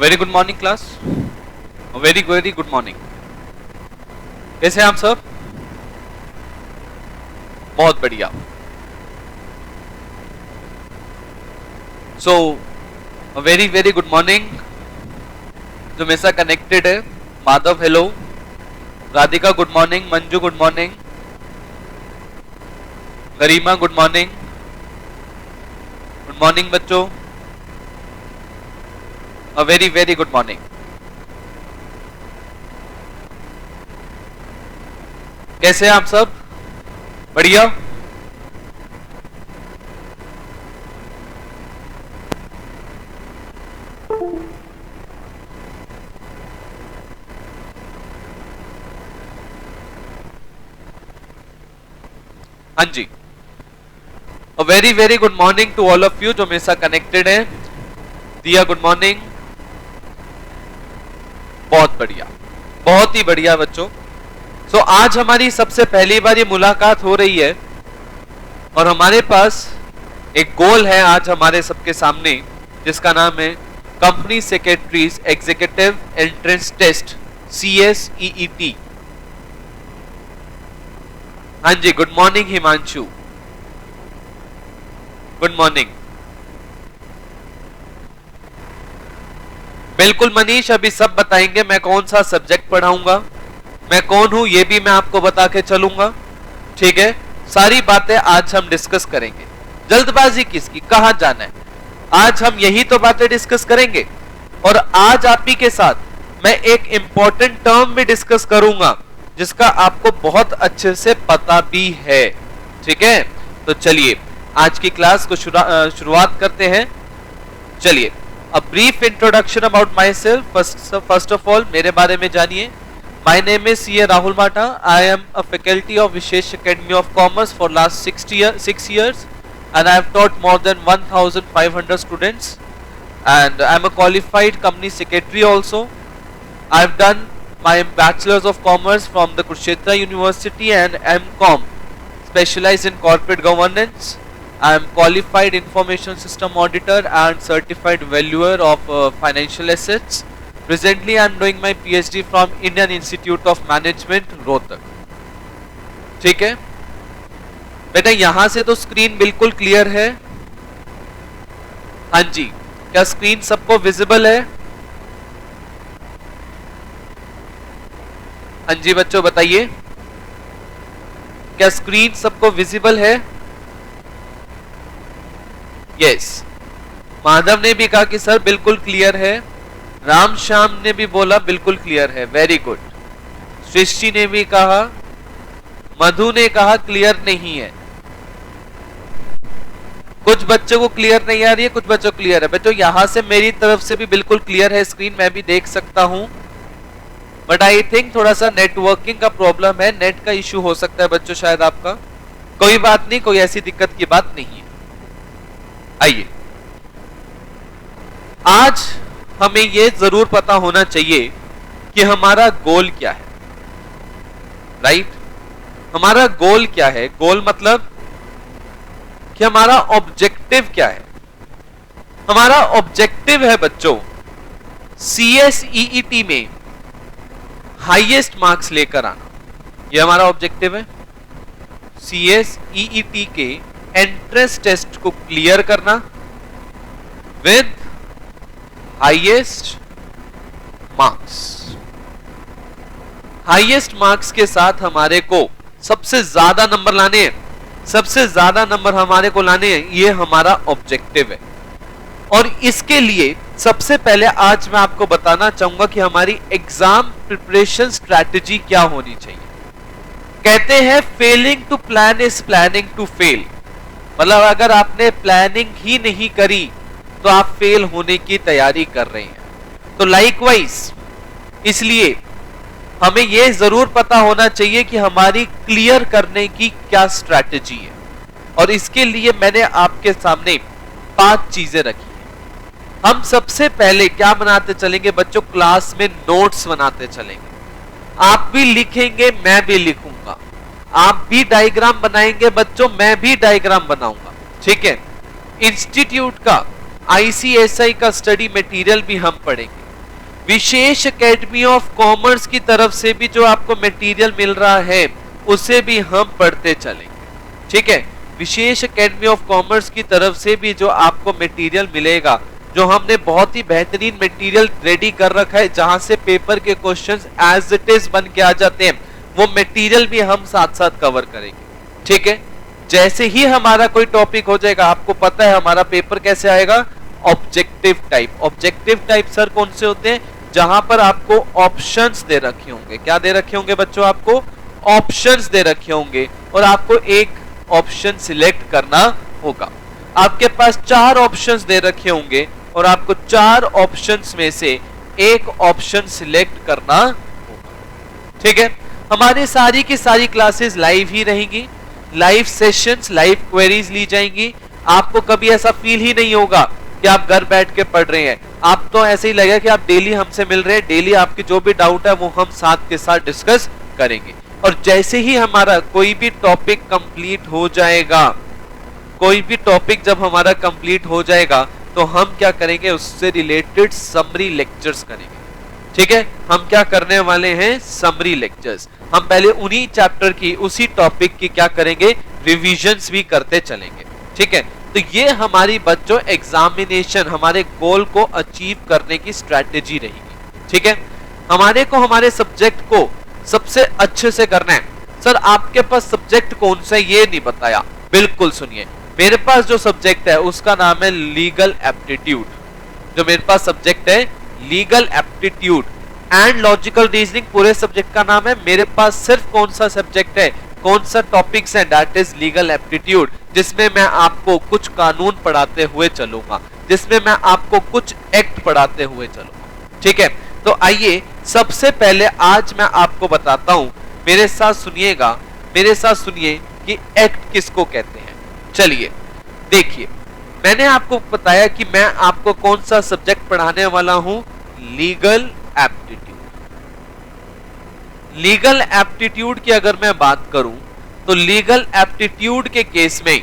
Very good morning class, very very good morning. कैसे हैं आप सब? बहुत बढ़िया। So very very good morning. जो मेरे साथ कनेक्टेड है, Madhav hello, Radhika good morning, Manju good morning, Garima good morning, good morning बच्चों, a very very good morning. कैसे हैं आप सब? बढ़िया। हाँ जी, a very very good morning to all of you जो मेरे साथ कनेक्टेड है। दिया गुड मॉर्निंग, बहुत बढ़िया, बहुत ही बढ़िया बच्चों। सो आज हमारी सबसे पहली बार ये मुलाकात हो रही है और हमारे पास एक गोल है आज हमारे सबके सामने, जिसका नाम है company secretaries executive entrance test CSEET। हाँ जी, good morning Himanshu, good morning. बिल्कुल मनीष, अभी सब बताएंगे मैं कौन सा सब्जेक्ट पढ़ाऊंगा, मैं कौन हूं ये भी मैं आपको बता के चलूंगा। ठीक है, सारी बातें आज हम डिस्कस करेंगे। जल्दबाजी किसकी, कहां जाना है, आज हम यही तो बातें डिस्कस करेंगे। और आज आप ही के साथ मैं एक इंपॉर्टेंट टर्म भी डिस्कस करूंगा जिसका आपको बहुत अच्छे से पता भी है। ठीक है, तो चलिए आज की क्लास को शुरुआत करते हैं। चलिए, a brief introduction about myself. First of all मेरे बारे में जानिए। My name is CA Rahul Mata. I am a faculty of Vishesh academy of commerce for last 6 years and I have taught more than 1500 students and I am a qualified company secretary also. I have done my bachelor's of commerce from the Kurukshetra University and MCom specialized in corporate governance. I am qualified information system auditor and certified valuer of financial assets. Presently I am doing my PhD from Indian Institute of Management Rohtak. ठीक है बेटा, यहां से तो screen बिल्कुल clear है। हाँ जी, क्या स्क्रीन सबको विजिबल है? हाँ जी बच्चों बताइए, क्या स्क्रीन सबको विजिबल है? यस, माधव ने भी कहा कि सर बिल्कुल क्लियर है। राम श्याम ने भी बोला बिल्कुल क्लियर है, वेरी गुड। सृष्टि ने भी कहा, मधु ने कहा क्लियर नहीं है। कुछ बच्चों को क्लियर नहीं आ रही है, कुछ बच्चों को क्लियर है। बच्चों यहां से मेरी तरफ से भी बिल्कुल क्लियर है स्क्रीन, मैं भी देख सकता हूं। बट आई थिंक थोड़ा सा नेटवर्किंग का प्रॉब्लम है, नेट का इश्यू हो सकता है बच्चों शायद आपका। कोई बात नहीं, कोई ऐसी दिक्कत की बात नहीं है। आइए, आज हमें यह जरूर पता होना चाहिए कि हमारा गोल क्या है। राइट, हमारा गोल क्या है? गोल मतलब कि हमारा ऑब्जेक्टिव क्या है। हमारा ऑब्जेक्टिव है बच्चों CSEET में हाईएस्ट मार्क्स लेकर आना। यह हमारा ऑब्जेक्टिव है। CSEET के एंट्रेंस टेस्ट को क्लियर करना with highest marks. Highest marks के साथ हमारे को सबसे ज्यादा नंबर लाने हैं, सबसे ज्यादा नंबर हमारे को लाने हैं, ये हमारा ऑब्जेक्टिव है। और इसके लिए सबसे पहले आज मैं आपको बताना चाहूंगा कि हमारी एग्जाम प्रिपरेशन स्ट्रैटेजी क्या होनी चाहिए। कहते हैं failing to plan is planning to fail. मतलब अगर आपने प्लानिंग ही नहीं करी तो आप फेल होने की तैयारी कर रहे हैं। तो लाइकवाइज इसलिए हमें यह जरूर पता होना चाहिए कि हमारी क्लियर करने की क्या स्ट्रैटेजी है। और इसके लिए मैंने आपके सामने 5 चीजें रखी हैं। हम सबसे पहले क्या बनाते चलेंगे बच्चों? क्लास में नोट्स बनाते चलेंगे। आप भी लिखेंगे, मैं भी लिखूंगा, आप भी डायग्राम बनाएंगे बच्चों, मैं भी डायग्राम बनाऊंगा। ठीक है, इंस्टीट्यूट का ICSI का स्टडी मटेरियल भी हम पढ़ेंगे। विशेष एकेडमी ऑफ कॉमर्स की तरफ से भी जो आपको मटेरियल मिल रहा है उसे भी हम पढ़ते चलेंगे, ठीक है। विशेष एकेडमी ऑफ कॉमर्स की तरफ से भी जो आपको मटेरियल मिलेगा, जो हमने बहुत ही बेहतरीन मटेरियल रेडी कर रखा है जहां से पेपर के क्वेश्चंस एज इट इज बन के आ जाते हैं, वो मटेरियल भी हम साथ साथ कवर करेंगे, ठीक है। जैसे ही हमारा कोई टॉपिक हो जाएगा, आपको पता है हमारा पेपर कैसे आएगा, objective type. Objective type sir कौन से होते हैं, जहां पर आपको ऑप्शंस दे रखे होंगे। क्या दे रखे होंगे बच्चों, आपको ऑप्शंस दे रखे होंगे और आपको एक ऑप्शन सिलेक्ट करना होगा। आपके पास 4 ऑप्शंस दे रखे होंगे और आपको 4 ऑप्शंस में से एक ऑप्शन सिलेक्ट करना होगा, ठीक है। हमारी सारी की सारी क्लासेस लाइव ही रहेंगी, लाइव सेशंस, लाइव क्वेरीज ली जाएंगी। आपको कभी ऐसा फील ही नहीं होगा कि आप घर बैठ के पढ़ रहे हैं, आप तो ऐसे ही लगेगा कि आप डेली हमसे मिल रहे हैं, डेली आपके जो भी डाउट है वो हम साथ के साथ डिस्कस करेंगे। और जैसे ही हमारा कोई भी टॉपिक कंप्लीट हो जाएगा, कोई भी टॉपिक जब हमारा कंप्लीट हो जाएगा तो हम क्या करेंगे, उससे रिलेटेड समरी लेक्चर्स करेंगे, ठीक है। हम क्या करने वाले हैं, समरी लेक्चर्स। हम पहले उन्हीं चैप्टर की, उसी टॉपिक की क्या करेंगे, रिविजन्स भी करते चलेंगे, ठीक है। तो ये हमारी बच्चों एग्जामिनेशन, हमारे गोल को अचीव करने की स्ट्रैटेजी रहेगी, ठीक है। हमारे को हमारे सब्जेक्ट को सबसे अच्छे से करना है। सर आपके पास सब्जेक्ट कौन सा है ये नहीं बताया, बिल्कुल सुनिए, मेरे पास जो सब्जेक्ट है उसका नाम है लीगल एप्टीट्यूड। जो मेरे पास सब्जेक्ट है legal aptitude and logical reasoning, पूरे सब्जेक्ट का नाम है। मेरे पास सिर्फ कौन सा सब्जेक्ट है, कौन सा टॉपिक्स है, दैट इज लीगल एप्टीट्यूड, जिसमें मैं आपको कुछ कानून पढ़ाते हुए चलूंगा, जिसमें मैं आपको कुछ एक्ट पढ़ाते हुए चलूंगा, ठीक है। तो आइए सबसे पहले आज मैं आपको बताता हूं, मेरे साथ सुनिएगा, मेरे साथ सुनिए कि एक्ट किसको कहते हैं। चलिए देखिए, मैंने आपको बताया कि मैं आपको कौन सा सब्जेक्ट पढ़ाने वाला हूं, लीगल एप्टीट्यूड। लीगल एप्टीट्यूड की अगर मैं बात करूं तो लीगल एप्टीट्यूड के केस में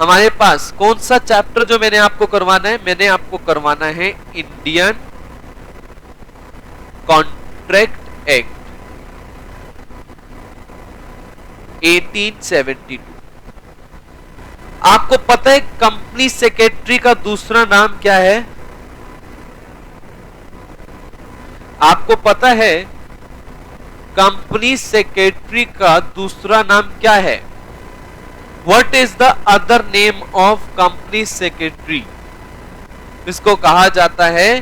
हमारे पास कौन सा चैप्टर जो मैंने आपको करवाना है, मैंने आपको करवाना है इंडियन कॉन्ट्रैक्ट एक्ट 1872। आपको पता है कंपनी सेक्रेटरी का दूसरा नाम क्या है, आपको पता है कंपनी सेक्रेटरी का दूसरा नाम क्या है, what is the other name of company secretary, इसको कहा जाता है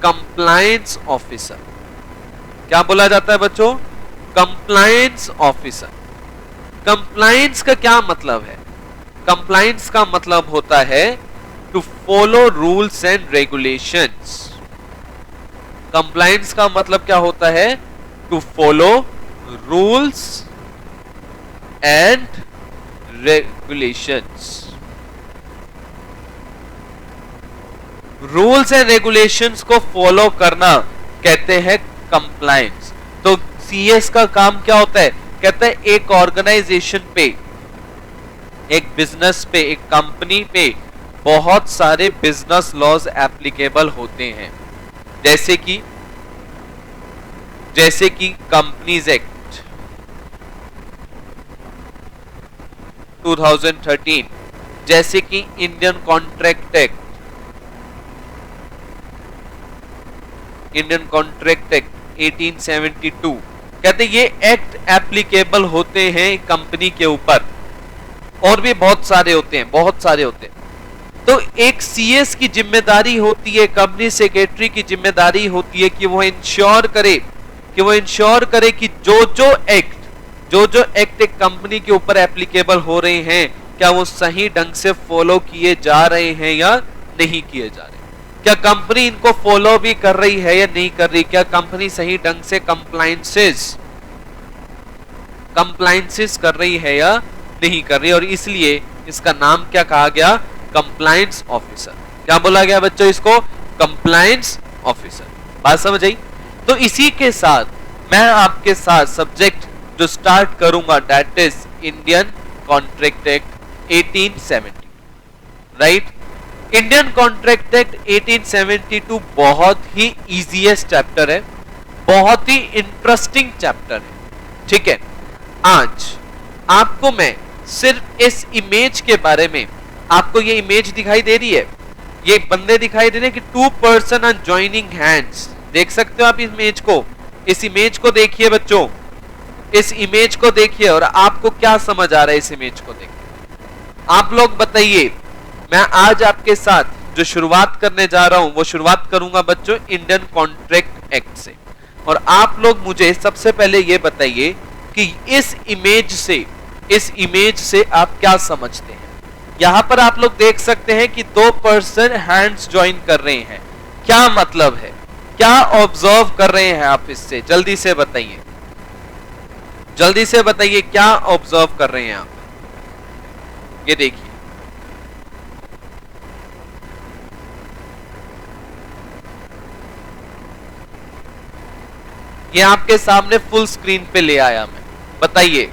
कंप्लायंस ऑफिसर। क्या बोला जाता है बच्चों, कंप्लायंस ऑफिसर। कंप्लायंस का क्या मतलब है, कंप्लायंस का मतलब होता है to follow rules and regulations. Compliance का मतलब क्या होता है, to follow rules and regulations. Rules and regulations को फॉलो करना कहते हैं कंप्लायंस। तो सीएस का काम क्या होता है, कहते हैं एक ऑर्गेनाइजेशन पे, एक बिजनेस पे, एक कंपनी पे बहुत सारे बिजनेस लॉज एप्लीकेबल होते हैं, जैसे कि कंपनीज एक्ट 2013, जैसे कि Indian contract act, Indian contract act 1872। कहते ये एक्ट एप्लीकेबल होते हैं कंपनी के ऊपर, और भी बहुत सारे होते हैं, बहुत सारे होते हैं। तो एक सीएस की जिम्मेदारी होती है, कंपनी सेक्रेटरी की जिम्मेदारी होती है कि वो इंश्योर करे कि जो एक्ट एक कंपनी के ऊपर एप्लीकेबल हो रहे हैं, क्या वो सही ढंग से फॉलो किए जा रहे हैं या नहीं किए जा रहे, क्या कंपनी इनको फॉलो भी कर रही है या नहीं कर रही, क्या कंपनी सही ढंग से कंप्लायंसेस कर रही है या नहीं कर रही। और इसलिए इसका नाम क्या कहा गया, कंप्लायंस ऑफिसर। क्या बोला गया बच्चों इसको, कंप्लायंस ऑफिसर। बात समझ आई। तो इसी के साथ मैं आपके साथ सब्जेक्ट जो स्टार्ट करूंगा, that is Indian contract act 1870, right. Indian contract act 1872 बहुत ही इजीएस्ट चैप्टर है, बहुत ही इंटरेस्टिंग चैप्टर है। ठीक है, आज आपको मैं सिर्फ इस इमेज के बारे में, आपको ये इमेज दिखाई दे रही है, ये बंदे दिखाई दे रहे हैं कि 2 पर्सन आर जॉइनिंग हैंड्स। देख सकते हो आप इमेज को, इस इमेज को देखिए बच्चों, इस इमेज को देखिए और आपको क्या समझ आ रहा है इस इमेज को देखिए। आप लोग बताइए, मैं आज आपके साथ जो शुरुआत करने जा रहा हूं वो शुरुआत करूंगा बच्चों इंडियन कॉन्ट्रैक्ट एक्ट से। और आप लोग मुझे सबसे पहले ये बताइए कि इस इमेज से आप क्या समझते हैं। यहां पर आप लोग देख सकते हैं कि 2 पर्सन हैंड्स ज्वाइन कर रहे हैं, क्या मतलब है, क्या ऑब्जर्व कर रहे हैं आप इससे, जल्दी से बताइए, जल्दी से बताइए क्या ऑब्जर्व कर रहे हैं आप। ये देखिए, ये आपके सामने फुल स्क्रीन पे ले आया मैं, बताइए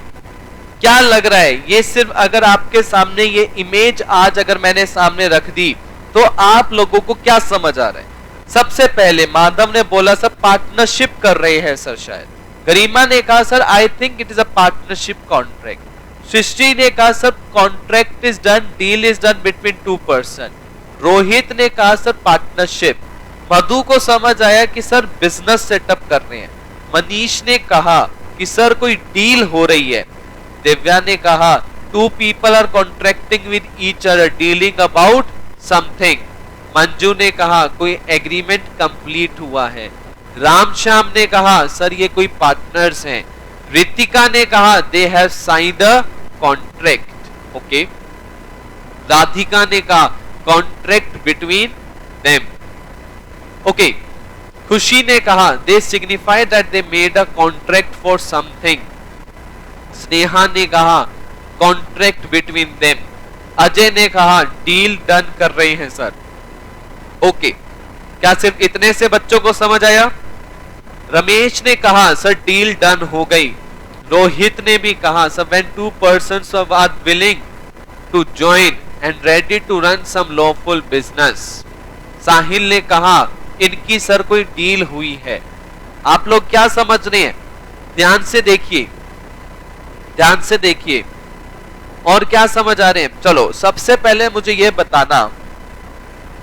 क्या लग रहा है। ये सिर्फ अगर आपके सामने ये इमेज आज अगर मैंने सामने रख दी तो आप लोगों को क्या समझ आ रहा है। सबसे पहले माधव ने बोला सर पार्टनरशिप कर रहे हैं सर, शायद गरिमा ने कहा sir I think it is a partnership contract. Srishti ने कहा sir contract is done, deal is done between 2 person. Rohit ने कहा सर पार्टनरशिप। मधु को समझ आया कि सर बिजनेस सेटअप कर रहे हैं। मनीष ने कहा कि सर कोई डील हो रही है। दिव्या ने कहा 2 people are contracting with each other, dealing about something. Manju ने कहा कोई एग्रीमेंट कंप्लीट हुआ है। रामश्याम ने कहा सर ये कोई पार्टनर्स हैं। रितिका ने कहा they have signed a contract. Okay, Radhika ने कहा contract between them. Okay, Khushi ने कहा they signify that they made a contract for something. Sneha ने कहा कॉन्ट्रैक्ट बिटवीन देम। अजय ने कहा डील डन कर रहे हैं सर। ओके, क्या सिर्फ इतने से बच्चों को समझ आया। रमेश ने कहा सर डील डन हो गई। रोहित ने भी कहा sir when 2 persons are willing to join and ready to run some lawful business. Sahil ने कहा इनकी सर कोई डील हुई है। आप लोग क्या समझ रहे हैं, ध्यान से देखिए, ध्यान से देखिए और क्या समझ आ रहे हैं। चलो सबसे पहले मुझे यह बताना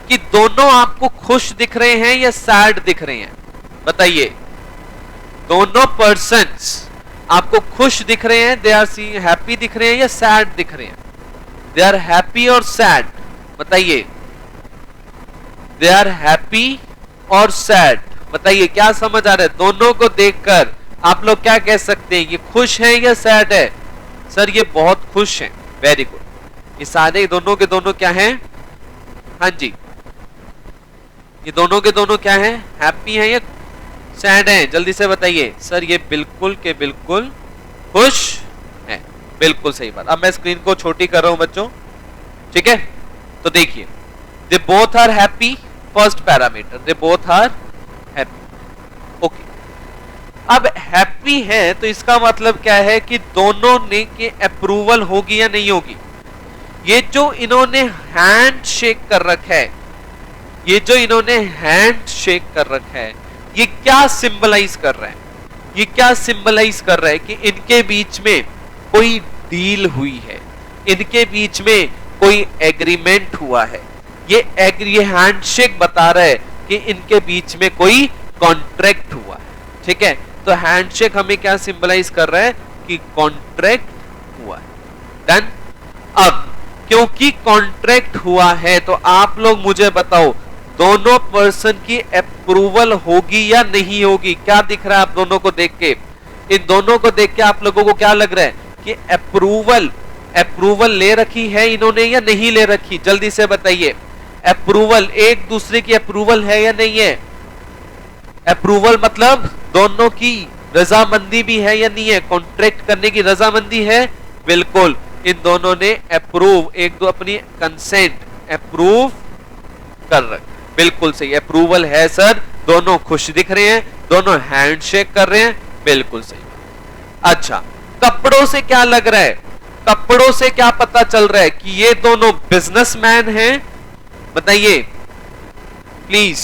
कि दोनों आपको खुश दिख रहे हैं या सैड दिख रहे हैं, बताइए। दोनों पर्सन्स आपको खुश दिख रहे हैं, दे आर सीइंग हैप्पी दिख रहे हैं या सैड दिख रहे हैं। दे आर हैप्पी और सैड, बताइए। दे आर हैप्पी और सैड, बताइए क्या समझ आ रहा है। दोनों को देखकर आप लोग क्या कह सकते हैं, ये खुश है या सैड है। सर ये बहुत खुश हैं, वेरी गुड। ये सारे दोनों के दोनों क्या हैं, हाँ जी, ये दोनों के दोनों क्या हैं, हैप्पी हैं या सैड हैं, जल्दी से बताइए। सर ये बिल्कुल के बिल्कुल खुश हैं, बिल्कुल सही बात। अब मैं स्क्रीन को छोटी कर रहा हूं बच्चों, ठीक है। तो देखिए they both are happy, first parameter they both are happy. Okay, अब हैप्पी है तो इसका मतलब क्या है कि दोनों ने के अप्रूवल होगी या नहीं होगी। ये जो इन्होंने हैंड शेक कर रखा है, ये जो इन्होंने हैंड शेक कर रखा है, ये क्या सिंबलाइज कर रहा है, ये क्या सिंबलाइज कर रहा है कि इनके बीच में कोई डील हुई है, इनके बीच में कोई एग्रीमेंट हुआ है। ये हैंडशेक बता रहा है कि इनके बीच में कोई कॉन्ट्रैक्ट हुआ है, ठीक है। तो हैंडशेक हमें क्या सिंबलाइज कर रहा है कि कॉन्ट्रैक्ट हुआ है, डन। अब क्योंकि कॉन्ट्रैक्ट हुआ है तो आप लोग मुझे बताओ दोनों पर्सन की अप्रूवल होगी या नहीं होगी। क्या दिख रहा है आप दोनों को देख के, इन दोनों को देख के आप लोगों को क्या लग रहा है कि अप्रूवल ले रखी है इन्होंने या नहीं ले रखी, जल्दी से बताइए। अप्रूवल, एक दूसरे की अप्रूवल है या नहीं है। अप्रूवल मतलब दोनों की रजामंदी भी है या नहीं है, कॉन्ट्रैक्ट करने की रजामंदी है, बिल्कुल। इन दोनों ने अप्रूव, एक दो अपनी कंसेंट अप्रूव कर रहे, बिल्कुल सही, अप्रूवल है सर। दोनों खुश दिख रहे हैं, दोनों हैंडशेक कर रहे हैं, बिल्कुल सही। अच्छा, कपड़ों से क्या लग रहा है, कपड़ों से क्या पता चल रहा है कि ये दोनों बिजनेसमैन हैं, बताइए प्लीज,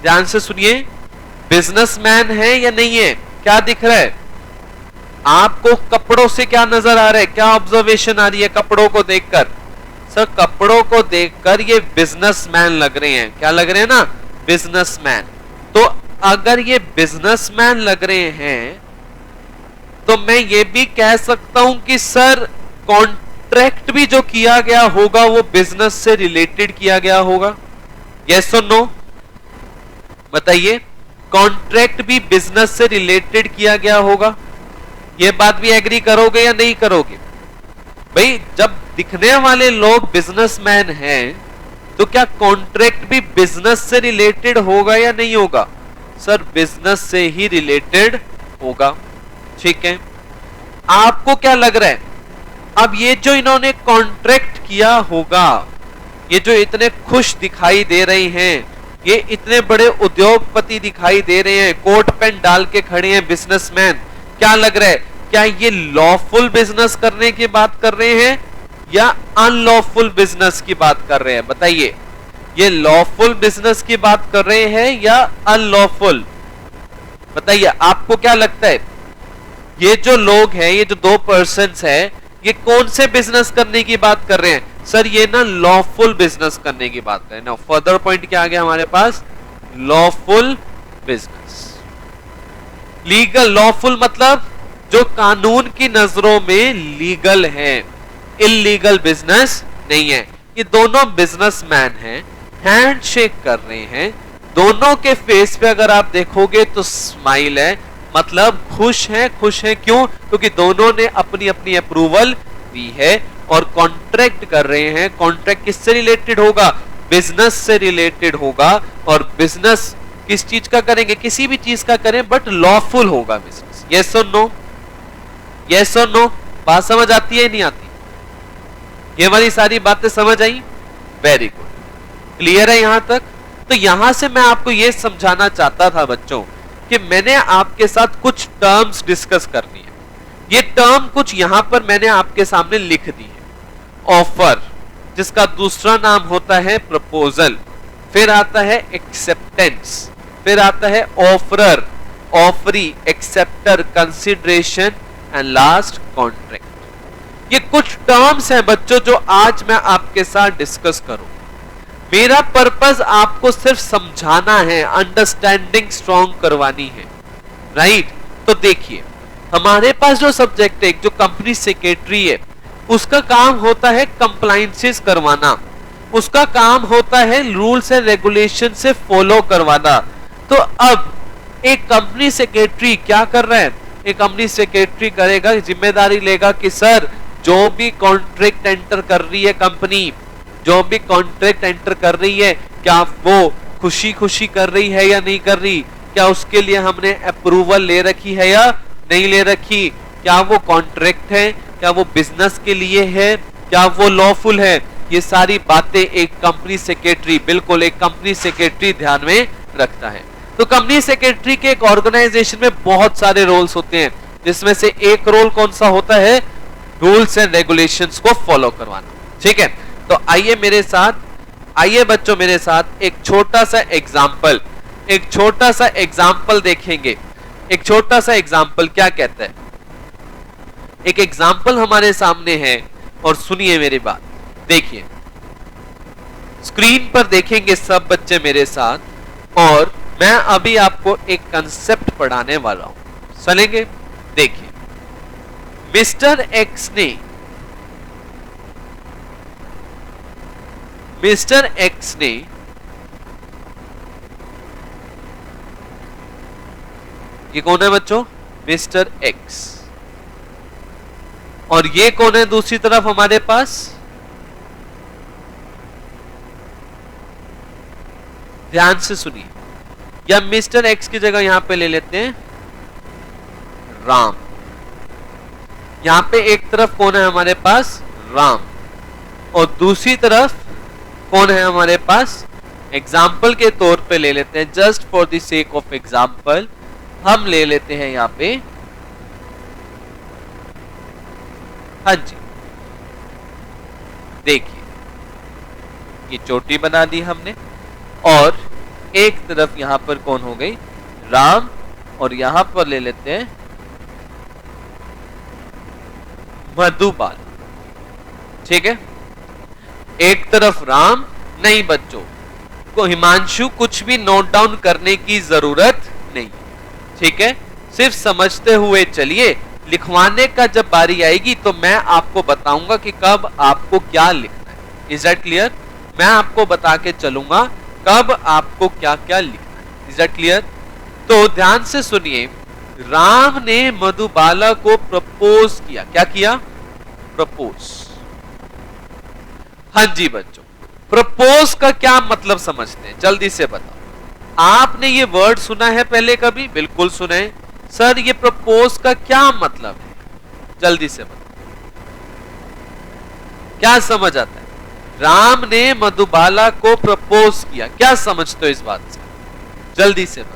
ध्यान से सुनिए। बिजनेसमैन है या नहीं है? क्या दिख रहा है आपको? कपड़ों से क्या नजर आ रहा है? क्या ऑब्जर्वेशन आ रही है कपड़ों को देखकर? सर कपड़ों को देखकर ये बिजनेसमैन लग रहे हैं। क्या लग रहे हैं ना? बिजनेसमैन। तो अगर ये बिजनेसमैन लग रहे हैं तो मैं ये भी कह सकता हूं कि सर कॉन्ट्रैक्ट भी जो किया गया होगा वो बिजनेस से रिलेटेड किया गया होगा। यस और नो? बताइए, कॉन्ट्रैक्ट भी बिजनेस से रिलेटेड किया गया होगा। ये बात भी एग्री करोगे या नहीं करोगे? भाई जब दिखने वाले लोग बिजनेसमैन हैं तो क्या कॉन्ट्रैक्ट भी बिजनेस से रिलेटेड होगा या नहीं होगा? सर बिजनेस से ही रिलेटेड होगा। ठीक है, आपको क्या लग रहा है? अब ये जो इन्होंने कॉन्ट्रैक्ट किया होगा, ये जो इतने खुश दिखाई दे रहे हैं, ये इतने बड़े उद्योगपति दिखाई दे रहे हैं, कोट पैंट डाल के खड़े हैं बिजनेसमैन, क्या लग रहा है? क्या ये लॉफुल बिजनेस करने की बात कर रहे हैं या अनलॉफुल बिजनेस की बात कर रहे हैं? बताइए, ये लॉफुल बिजनेस की बात कर रहे हैं या अनलॉफुल? बताइए आपको क्या लगता है? ये जो लोग हैं, ये जो दो पर्सन्स हैं, ये कौन से बिजनेस करने की बात कर रहे हैं? सर ये ना लॉफुल बिजनेस करने की बात कर रहे हैं। नाउ फर्दर पॉइंट क्या आ गया हमारे पास? Lawful business. लीगल, लॉफुल मतलब जो कानून की नजरों में लीगल है, इलीगल बिजनेस नहीं है। ये दोनों बिजनेसमैन हैं, हैंडशेक कर रहे हैं, दोनों के फेस पे अगर आप देखोगे तो स्माइल है, मतलब खुश हैं। खुश हैं क्यों? क्योंकि दोनों ने अपनी अपनी अप्रूवल दी है और कॉन्ट्रैक्ट कर रहे हैं। कॉन्ट्रैक्ट किससे रिलेटेड होगा? बिजनेस से रिलेटेड होगा। और बिजनेस किस चीज का करेंगे? किसी भी चीज का करें बट लॉफुल होगा बिजनेस। यस और नो? यस और नो? बात समझ आती है नहीं आती? ये वाली सारी बातें समझ आई? वेरी गुड, क्लियर है यहां तक? तो यहां से मैं आपको यह समझाना चाहता था बच्चों कि मैंने आपके साथ कुछ टर्म्स डिस्कस करनी है। ये टर्म कुछ यहां पर मैंने आपके सामने लिख दी है। ऑफर, जिसका दूसरा नाम होता है प्रपोजल, फिर आता है एक्सेप्टेंस, फिर आता है offeror, offeree, acceptor, consideration and last contract. ये कुछ टर्म्स हैं बच्चों जो आज मैं आपके साथ डिस्कस करूं। मेरा पर्पस आपको सिर्फ समझाना है, अंडरस्टैंडिंग स्ट्रॉन्ग करवानी है, राइट? तो देखिए, हमारे पास जो सब्जेक्ट है, जो कंपनी सेक्रेटरी है, उसका काम होता है कंप्लायंसेस करवाना, उसका काम होता है रूल्स एंड रेगुलेशन से फॉलो करवाना। तो अब एक कंपनी सेक्रेटरी क्या कर रहा है? एक कंपनी सेक्रेटरी करेगा, जिम्मेदारी लेगा कि सर जो भी कॉन्ट्रैक्ट एंटर कर रही है कंपनी, जो भी कॉन्ट्रैक्ट एंटर कर रही है, क्या वो खुशी खुशी कर रही है या नहीं कर रही? क्या उसके लिए हमने अप्रूवल ले रखी है या नहीं ले रखी? क्या वो कॉन्ट्रैक्ट है? क्या वो बिजनेस के लिए है? क्या वो लॉफुल है? ये सारी बातें एक कंपनी सेक्रेटरी, बिल्कुल एक कंपनी सेक्रेटरी ध्यान में रखता है। तो कंपनी सेक्रेटरी के एक ऑर्गेनाइजेशन में बहुत सारे रोल्स होते हैं, जिसमें से एक रोल कौन सा होता है? रूल्स एंड रेगुलेशंस को फॉलो करवाना। ठीक है, तो आइए मेरे साथ, आइए बच्चों मेरे साथ एक छोटा सा एग्जाम्पल, एक छोटा सा एग्जाम्पल देखेंगे। एक छोटा सा एग्जाम्पल क्या कहता है? एक एग्जाम्पल हमारे सामने है और सुनिए मेरी बात। देखिए, स्क्रीन पर देखेंगे सब बच्चे मेरे साथ, और मैं अभी आपको एक कंसेप्ट पढ़ाने वाला हूं। चलेंगे? देखिए, मिस्टर एक्स ने ये कौन है बच्चों? Mister x. और ये कौन है दूसरी तरफ हमारे पास? ध्यान से सुनिए, या मिस्टर एक्स की जगह यहां पे ले लेते हैं राम। यहां पे एक तरफ कौन है हमारे पास? राम, और दूसरी तरफ कौन है हमारे पास? एग्जाम्पल के तौर पे ले लेते हैं, just for the sake of example हम ले लेते हैं यहां पे, हाँ जी, देखिए ये चोटी बना दी हमने, और एक तरफ यहां पर कौन हो गई, राम, और यहां पर ले लेते हैं मधुबाला। ठीक है, एक तरफ राम, नहीं बच्चों को हिमांशु कुछ भी नोट डाउन करने की जरूरत नहीं, ठीक है, सिर्फ समझते हुए चलिए। लिखवाने का जब बारी आएगी तो मैं आपको बताऊंगा कि कब आपको क्या लिखना है। Is that clear? मैं आपको बता के चलूंगा कब आपको क्या क्या लिखना है। Is that clear? तो ध्यान से सुनिए, राम ने मधुबाला को प्रपोज किया। क्या किया? प्रपोज। हाँ जी बच्चों, प्रपोज का क्या मतलब समझते हैं, जल्दी से बताओ। आपने ये वर्ड सुना है पहले कभी? बिल्कुल सुना है। सर ये प्रपोज का क्या मतलब है, जल्दी से बताओ, क्या समझ आता है? राम ने मधुबाला को प्रपोज किया, क्या समझते हो इस बात से, जल्दी से बताओ।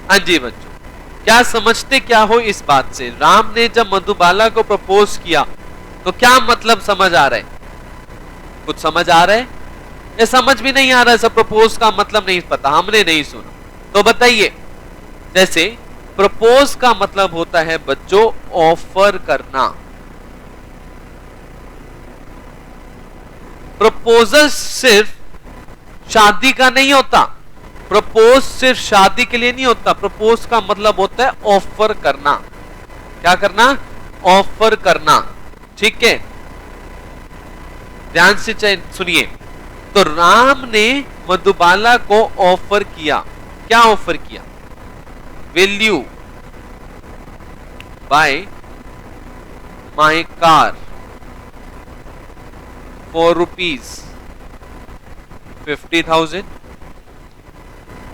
हाँ जी बच्चों, क्या समझते क्या हो इस बात से? राम ने जब मधुबाला को प्रपोज किया तो क्या मतलब समझ आ रहा है? कुछ समझ आ रहा है या समझ भी नहीं आ रहा है? सब प्रपोज का मतलब नहीं पता, हमने नहीं सुना, तो बताइए। जैसे प्रपोज का मतलब होता है बच्चों ऑफर करना। प्रपोजल सिर्फ शादी का नहीं होता, प्रपोज सिर्फ शादी के लिए नहीं होता। प्रपोज का मतलब होता है ऑफर करना। क्या करना? ऑफर करना। ठीक है, ध्यान से सुनिए। तो राम ने मधुबाला को ऑफर किया। क्या ऑफर किया? Will you buy my car for ₹50,000।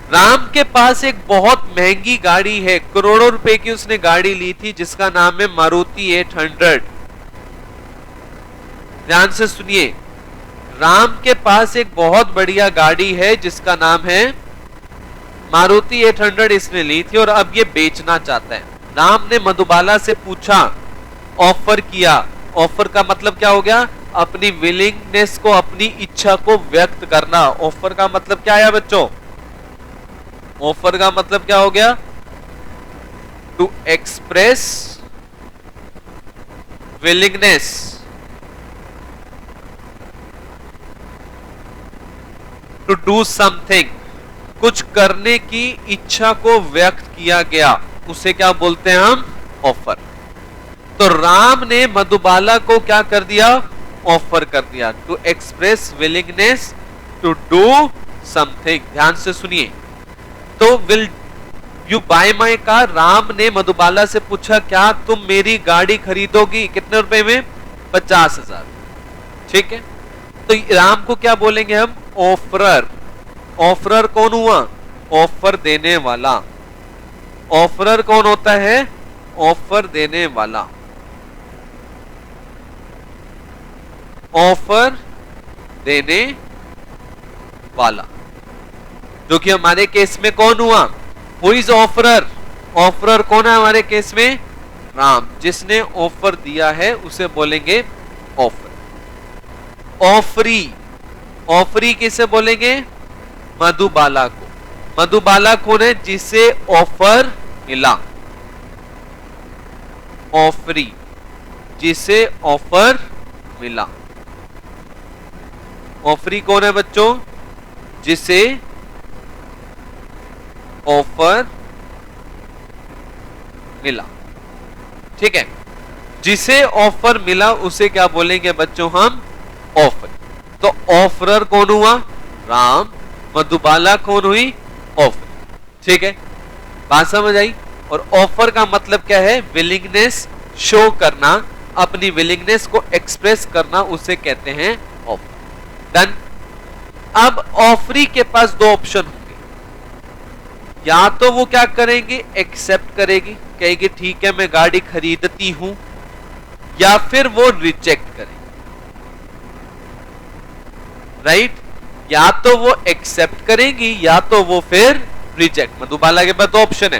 Ram के पास एक बहुत महंगी गाड़ी है, करोड़ों रुपए की उसने गाड़ी ली थी जिसका नाम है मारुति 800। ध्यान से सुनिए, राम के पास एक बहुत बढ़िया गाड़ी है जिसका नाम है मारुति 800, इसने ली थी और अब ये बेचना चाहता है। राम ने मधुबाला से पूछा, ऑफर किया। ऑफर का मतलब क्या हो गया? अपनी विलिंगनेस को, अपनी इच्छा को व्यक्त करना। ऑफर का मतलब क्या है बच्चों? ऑफर का मतलब क्या हो गया? To express willingness, to do something, कुछ करने की इच्छा को व्यक्त किया गया, उसे क्या बोलते हैं हम? ऑफर। तो राम ने मधुबाला को क्या कर दिया? ऑफर कर दिया, to express willingness to do something. ध्यान से सुनिए, तो will you buy my car, Ram ने मधुबाला से पूछा क्या तुम मेरी गाड़ी खरीदोगी? कितने रुपए में? 50,000। ठीक है, तो राम को क्या बोलेंगे हम? ऑफरर। ऑफरर कौन हुआ? ऑफर देने वाला। ऑफरर कौन होता है? ऑफर देने वाला। ऑफर देने वाला, जो कि हमारे केस में कौन हुआ? Who is offeror? ऑफरर कौन है हमारे केस में? राम। जिसने ऑफर दिया है उसे बोलेंगे ऑफर। ऑफरी, ऑफरी किसे बोलेंगे? मधुबाला को। मधुबाला कौन है? जिसे ऑफर मिला। ऑफरी, जिसे ऑफर मिला। ऑफरी कौन है बच्चों? जिसे ऑफर मिला। ठीक है, जिसे ऑफर मिला उसे क्या बोलेंगे बच्चों हम? ऑफर। तो ऑफरर कौन हुआ? राम। मधुबाला कौन हुई? ऑफर। ठीक है, बात समझ आई? और ऑफर का मतलब क्या है? विलिंगनेस शो करना, अपनी विलिंगनेस को एक्सप्रेस करना, उसे कहते हैं ऑफर। डन। अब ऑफरी के पास दो ऑप्शन होंगे, या तो वो क्या करेंगे? एक्सेप्ट करेगी, कहेगी ठीक है मैं गाड़ी खरीदती हूं, या फिर वो रिजेक्ट करेगी। राइट? या तो वो एक्सेप्ट करेंगी या तो वो फिर रिजेक्ट। मधुबाला के पास ऑप्शन है।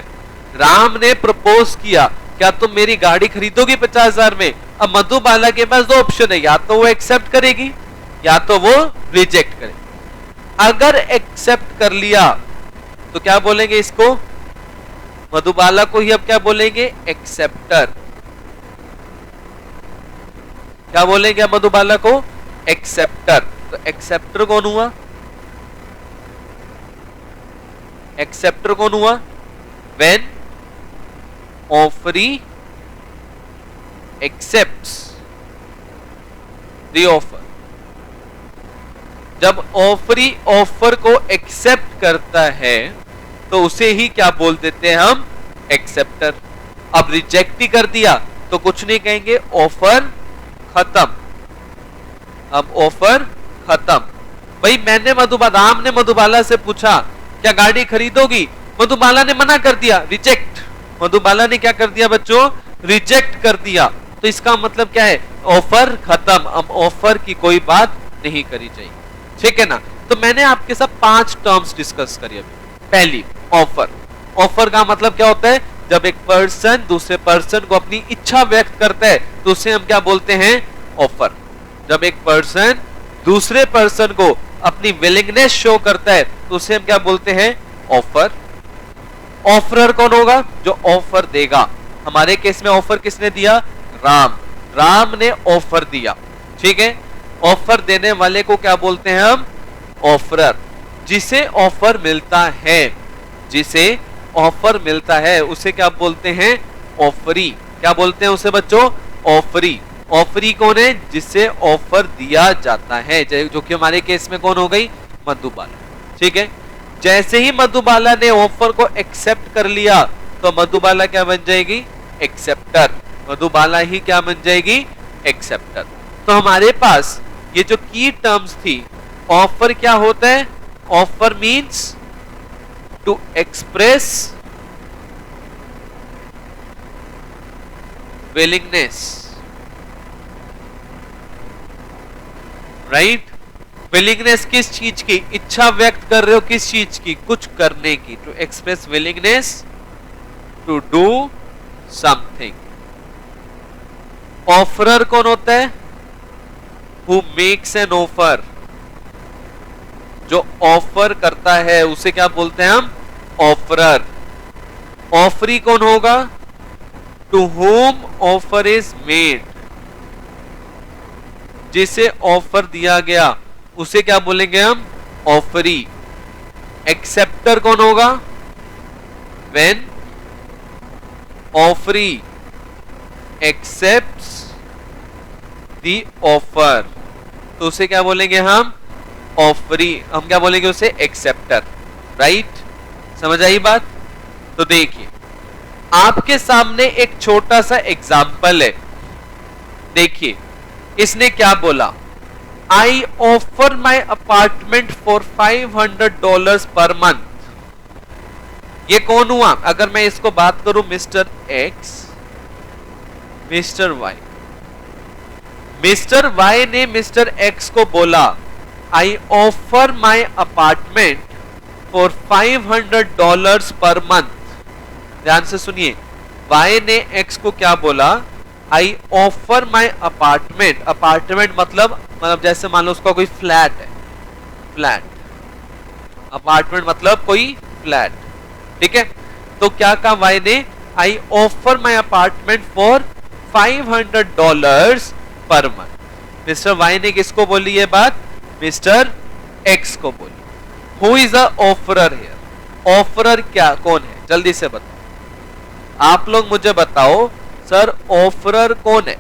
राम ने प्रपोज किया, क्या तुम मेरी गाड़ी खरीदोगी 50,000 में? अब मधुबाला के पास दो ऑप्शन है, या तो वो एक्सेप्ट करेगी या तो वो रिजेक्ट करेगी। अगर एक्सेप्ट कर लिया तो क्या बोलेंगे इसको, मधुबाला को ही अब क्या बोलेंगे, एक्सेप्टर। क्या बोलेंगे अब मधुबाला को, एक्सेप्टर। तो एक्सेप्टर कौन हुआ, एक्सेप्टर कौन हुआ, when offeree accepts the offer. जब ऑफरी ऑफर को एक्सेप्ट करता है तो उसे ही क्या बोल देते हैं हम, एक्सेप्टर। अब रिजेक्ट ही कर दिया तो कुछ नहीं कहेंगे, ऑफर खत्म। अब ऑफर खत्म। भाई मैंने राम ने मधुबाला से पूछा क्या गाड़ी खरीदोगी, मधुबाला ने मना कर दिया, रिजेक्ट। मधुबाला ने क्या कर दिया बच्चों, रिजेक्ट कर दिया। तो इसका मतलब क्या है, ऑफर खत्म। अब ऑफर की कोई बात नहीं करी जाएगी, ठीक है ना। तो मैंने आपके साथ 5 टर्म्स डिस्कस करी अभी। पहली ऑफर। ऑफर का मतलब क्या होता है, जब एक पर्सन दूसरे पर्सन को अपनी इच्छा व्यक्त करता है तो उसे हम क्या बोलते हैं, ऑफर। जब एक पर्सन दूसरे पर्सन को अपनी विलिंगनेस शो करता है तो उसे हम क्या बोलते हैं, ऑफर। ऑफरर कौन होगा, जो ऑफर देगा। हमारे केस में ऑफर किसने दिया, राम। राम ने ऑफर दिया, ठीक है। ऑफर देने वाले को क्या बोलते हैं हम, ऑफरर। जिसे ऑफर मिलता है, जिसे ऑफर मिलता है उसे क्या बोलते हैं, ऑफरी। क्या बोलते हैं उसे बच्चों, ऑफरी। ऑफरी कौन है, जिससे ऑफर दिया जाता है, जो कि हमारे केस में कौन हो गई, मधुबाला, ठीक है। जैसे ही मधुबाला ने ऑफर को एक्सेप्ट कर लिया तो मधुबाला क्या बन जाएगी, एक्सेप्टर। मधुबाला ही क्या बन जाएगी, एक्सेप्टर। तो हमारे पास ये जो की टर्म्स थी, ऑफर क्या होता है, offer means to express willingness, right. Willingness किस चीज की, इच्छा व्यक्त कर रहे हो किस चीज की, कुछ करने की। To express willingness to do something. Offerer कौन होता है, हु मेक्स एन ऑफर। जो ऑफर करता है उसे क्या बोलते हैं हम, ऑफरर। ऑफरी कौन होगा, to whom offer is made. जिसे ऑफर दिया गया उसे क्या बोलेंगे हम, ऑफरी। एक्सेप्टर कौन होगा, when offeree accepts the offer, तो उसे क्या बोलेंगे हम, ऑफरी। हम क्या बोलेंगे उसे, एक्सेप्टर, राइट। समझ आई बात। तो देखिए आपके सामने एक छोटा सा एग्जाम्पल है। देखिए इसने क्या बोला, I offer my apartment for $500 per month. ये कौन हुआ, अगर मैं इसको बात करूं, mister X, mister Y. Mister Y ने मिस्टर एक्स को बोला, I offer my apartment for $500 per month. ध्यान से सुनिए, वाई ने एक्स को क्या बोला, I offer my apartment. Apartment मतलब जैसे मान लो उसका कोई फ्लैट है, फ्लैट। अपार्टमेंट मतलब कोई फ्लैट, ठीक है। तो क्या कहा वाई ने, आई offer my apartment for $500 per month. Mister Y ने किसको बोली ये बात, मिस्टर एक्स को बोली। Who is the offeror here, offeror क्या कौन है, जल्दी से बताओ। आप लोग मुझे बताओ सर, ऑफरर कौन है,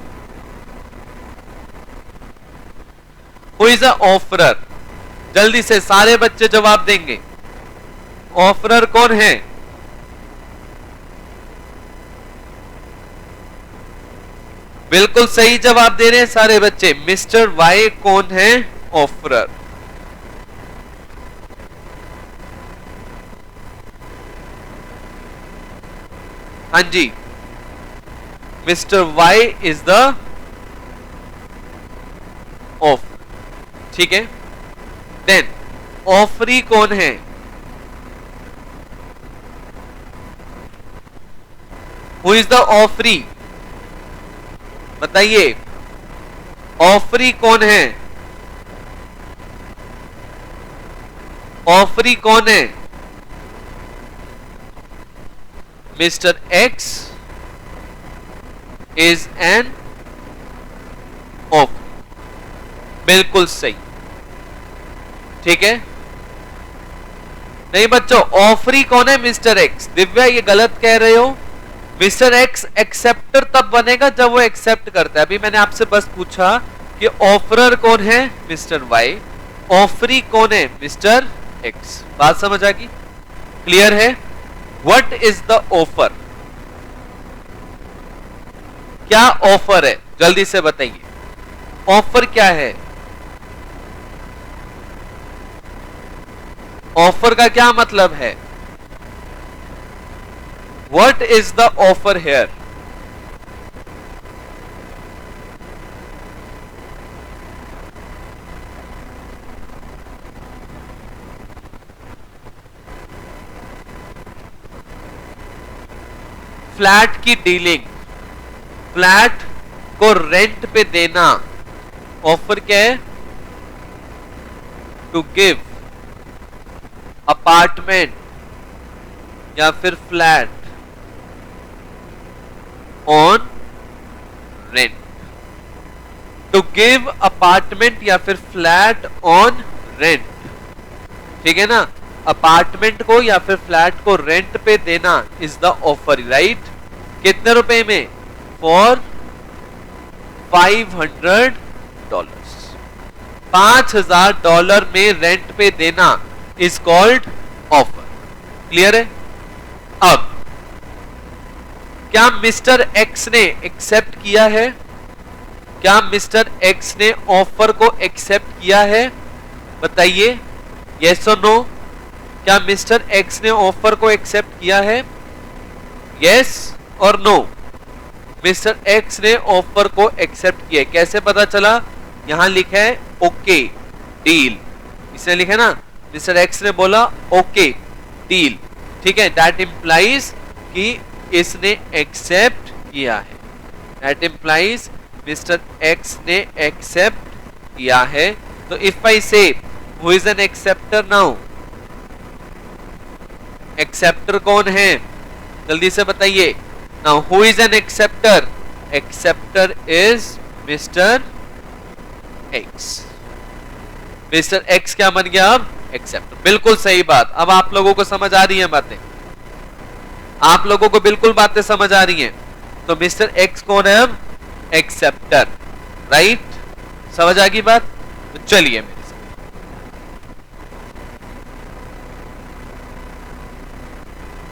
हु इज द ऑफरर। जल्दी से सारे बच्चे जवाब देंगे, ऑफरर कौन है। बिल्कुल सही जवाब दे रहे हैं सारे बच्चे, मिस्टर वाई कौन है, ऑफरर। हाँ जी, mister Y is the offer, ठीक है। देन ऑफरी कौन है, हु इज द ऑफरी, बताइए ऑफरी कौन है? ऑफरी कौन है? Mister X is an offeree. बिल्कुल सही, ठीक है। नहीं बच्चों, ऑफरी कौन है? Mister x. दिव्या ये गलत कह रहे हो। मिस्टर एक्स एक्सेप्टर तब बनेगा जब वो एक्सेप्ट करता है। अभी मैंने आपसे बस पूछा कि ऑफरर कौन है? Mister Y. ऑफरी कौन है? Mister x. बात समझ आ गई? क्लियर है? What is the offer? क्या ऑफर है? जल्दी से बताइए, ऑफर क्या है? ऑफर का क्या मतलब है? What is the offer here? Flat की डीलिंग, फ्लैट को रेंट पे देना, ऑफर क्या है? टू गिव अपार्टमेंट या फिर flat on rent. To give apartment या फिर फ्लैट ऑन रेंट, ठीक है ना। अपार्टमेंट को या फिर फ्लैट को रेंट पे देना इज द ऑफर, राइट। कितने रुपए में? फॉर $500, $5,000 में रेंट पे देना इज कॉल्ड ऑफर। क्लियर है? अब क्या मिस्टर एक्स ने एक्सेप्ट किया है? क्या मिस्टर एक्स ने ऑफर को एक्सेप्ट किया है? बताइए, यस और नो। क्या मिस्टर एक्स ने ऑफर को एक्सेप्ट किया है? यस और नो। मिस्टर एक्स ने ऑफर को एक्सेप्ट किया। कैसे पता चला? यहां लिखा है ओके डील, इसने लिखा है ना, मिस्टर एक्स ने बोला ओके डील, ठीक है। दैट इंप्लाइज कि इसने एक्सेप्ट किया है। दैट इंप्लाइज मिस्टर एक्स ने एक्सेप्ट किया है। तो इफ आई से who is an acceptor now, acceptor कौन है? जल्दी से बताइए। Now who is an acceptor? Acceptor is mister X. Mister x क्या बन गया अब? एक्सेप्टर। बिल्कुल सही बात। अब आप लोगों को समझ आ रही है बातें? आप लोगों को बिल्कुल बातें समझ आ रही हैं? तो मिस्टर एक्स कौन है अब? Acceptor, right. समझ आ गई बात? तो चलिए मेरे साथ,